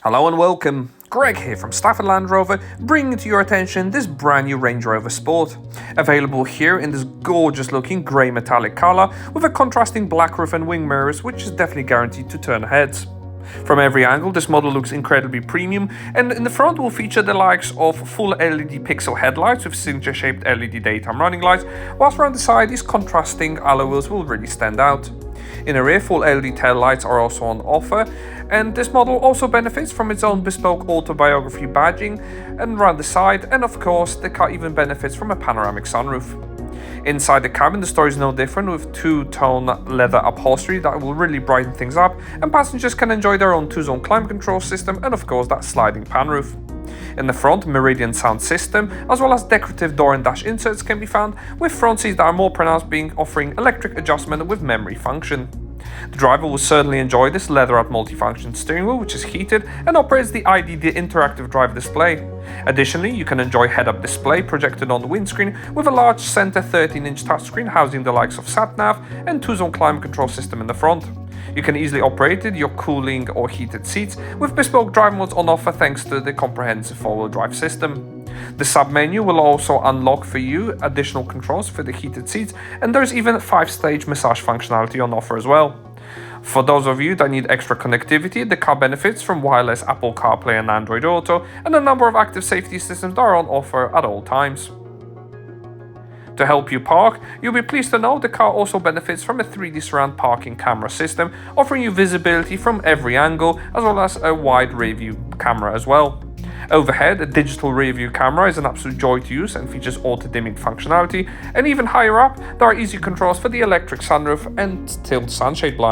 Hello and welcome, Greg here from Stafford Land Rover, bringing to your attention this brand new Range Rover Sport. Available here in this gorgeous looking grey metallic colour with a contrasting black roof and wing mirrors, which is definitely guaranteed to turn heads. From every angle, this model looks incredibly premium, and in the front will feature the likes of full LED pixel headlights with signature shaped LED daytime running lights, whilst around the side these contrasting alloy wheels will really stand out. In the rear, full LED tail lights are also on offer, and this model also benefits from its own bespoke Autobiography badging and around the side, and of course the car even benefits from a panoramic sunroof. Inside the cabin, the story is no different, with two-tone leather upholstery that will really brighten things up, and passengers can enjoy their own two-zone climate control system and of course that sliding pan roof. In the front, Meridian sound system, as well as decorative door and dash inserts can be found, with front seats that are more pronounced offering electric adjustment with memory function. The driver will certainly enjoy this leather-wrapped multifunction steering wheel, which is heated and operates the IDD interactive drive display. Additionally, you can enjoy head-up display projected on the windscreen with a large center 13-inch touchscreen housing the likes of sat-nav and two-zone climate control system in the front. You can easily operate your cooling or heated seats with bespoke drive modes on offer thanks to the comprehensive four-wheel drive system. The sub-menu will also unlock for you additional controls for the heated seats, and there's even 5-stage massage functionality on offer as well. For those of you that need extra connectivity, the car benefits from wireless Apple CarPlay and Android Auto, and a number of active safety systems that are on offer at all times. To help you park, you'll be pleased to know the car also benefits from a 3D surround parking camera system, offering you visibility from every angle, as well as a wide rear view camera as well. Overhead, a digital rear view camera is an absolute joy to use and features auto-dimming functionality, and even higher up, there are easy controls for the electric sunroof and tilt sunshade blind.